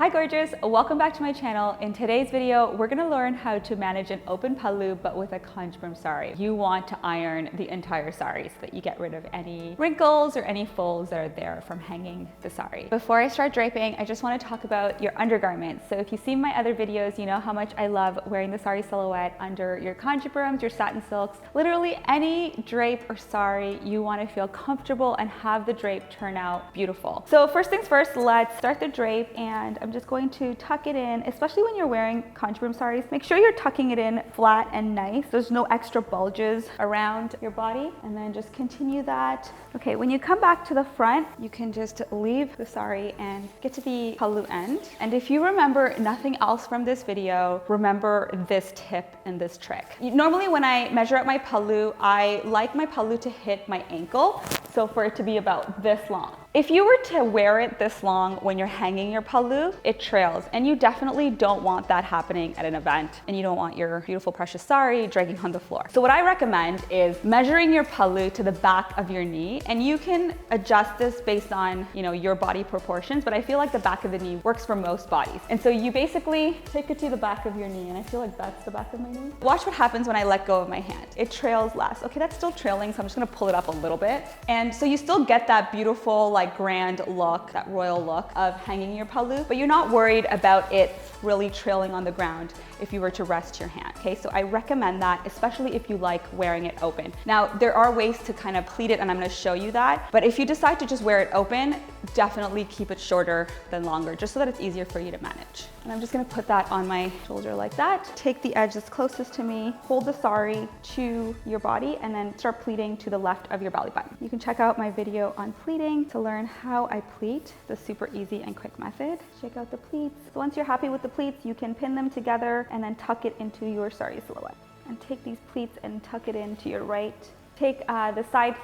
Hi gorgeous, welcome back to my channel. In today's video, we're gonna learn how to manage an open pallu but with a kanchipuram saree. You want to iron the entire saree so that you get rid of any wrinkles or any folds that are there from hanging the saree. Before I start draping, I just want to talk about your undergarments. So if you've seen my other videos, you know how much I love wearing the saree silhouette under your kanchipurams, your satin silks, literally any drape or saree. You want to feel comfortable and have the drape turn out beautiful. So first things first, let's start the drape, and I'm just going to tuck it in, especially when you're wearing kanchipuram sarees. Make sure you're tucking it in flat and nice. There's no extra bulges around your body, and then just continue that. Okay, when you come back to the front, you can just leave the saree and get to the pallu end. And if you remember nothing else from this video, remember this tip and this trick. Normally when I measure out my pallu, I like my pallu to hit my ankle, so for it to be about this long. If you were to wear it this long when you're hanging your pallu, it trails, and you definitely don't want that happening at an event, and you don't want your beautiful precious saree dragging on the floor. So what I recommend is measuring your pallu to the back of your knee, and you can adjust this based on, you know, your body proportions, but I feel like the back of the knee works for most bodies. And so you basically take it to the back of your knee, and I feel like that's the back of my knee. Watch what happens when I let go of my hand. It trails less. Okay, that's still trailing, so I'm just gonna pull it up a little bit. And so you still get that beautiful, like, grand look, that royal look of hanging your pallu, but you're not worried about it really trailing on the ground if you were to rest your hand, okay? So I recommend that, especially if you like wearing it open. Now, there are ways to kind of pleat it, and I'm gonna show you that, but if you decide to just wear it open, definitely keep it shorter than longer, just so that it's easier for you to manage. And I'm just gonna put that on my shoulder like that. Take the edge that's closest to me, hold the saree to your body, and then start pleating to the left of your belly button. You can check out my video on pleating to learn how I pleat, the super easy and quick method. Check out the pleats. So once you're happy with the pleats, you can pin them together and then tuck it into your saree silhouette. And take these pleats and tuck it into your right. Take the side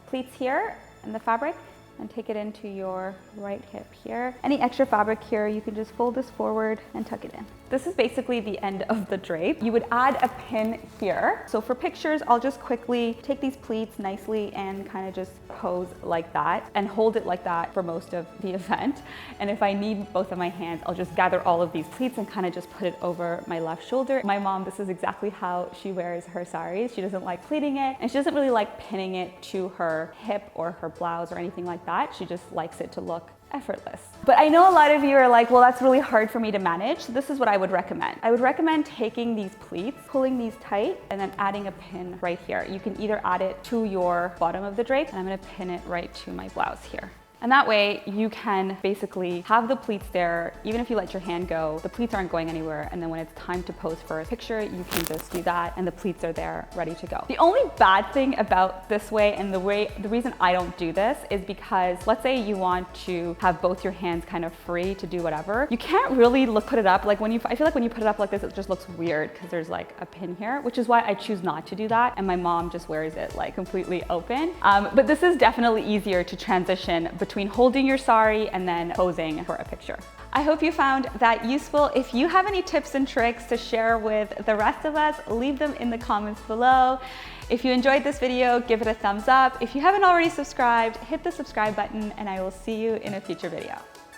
pleats here and the fabric, and take it into your right hip here. Any extra fabric here, you can just fold this forward and tuck it in. This is basically the end of the drape. You would add a pin here. So for pictures, I'll just quickly take these pleats nicely and kind of just pose like that and hold it like that for most of the event. And if I need both of my hands, I'll just gather all of these pleats and kind of just put it over my left shoulder. My mom, this is exactly how she wears her sarees. She doesn't like pleating it, and she doesn't really like pinning it to her hip or her blouse or anything like that. She just likes it to look effortless. But I know a lot of you are like, well, that's really hard for me to manage. This is what I would recommend. I would recommend taking these pleats, pulling these tight, and then adding a pin right here. You can either add it to your bottom of the drape, and I'm gonna pin it right to my blouse here. And that way you can basically have the pleats there. Even if you let your hand go, the pleats aren't going anywhere. And then when it's time to pose for a picture, you can just do that and the pleats are there ready to go. The only bad thing about this way, and the reason I don't do this, is because let's say you want to have both your hands kind of free to do whatever. You can't really put it up. Like I feel like when you put it up like this, it just looks weird because there's like a pin here, which is why I choose not to do that. And my mom just wears it like completely open. But this is definitely easier to transition between holding your saree and then posing for a picture. I hope you found that useful. If you have any tips and tricks to share with the rest of us, leave them in the comments below. If you enjoyed this video, give it a thumbs up. If you haven't already subscribed, hit the subscribe button, and I will see you in a future video.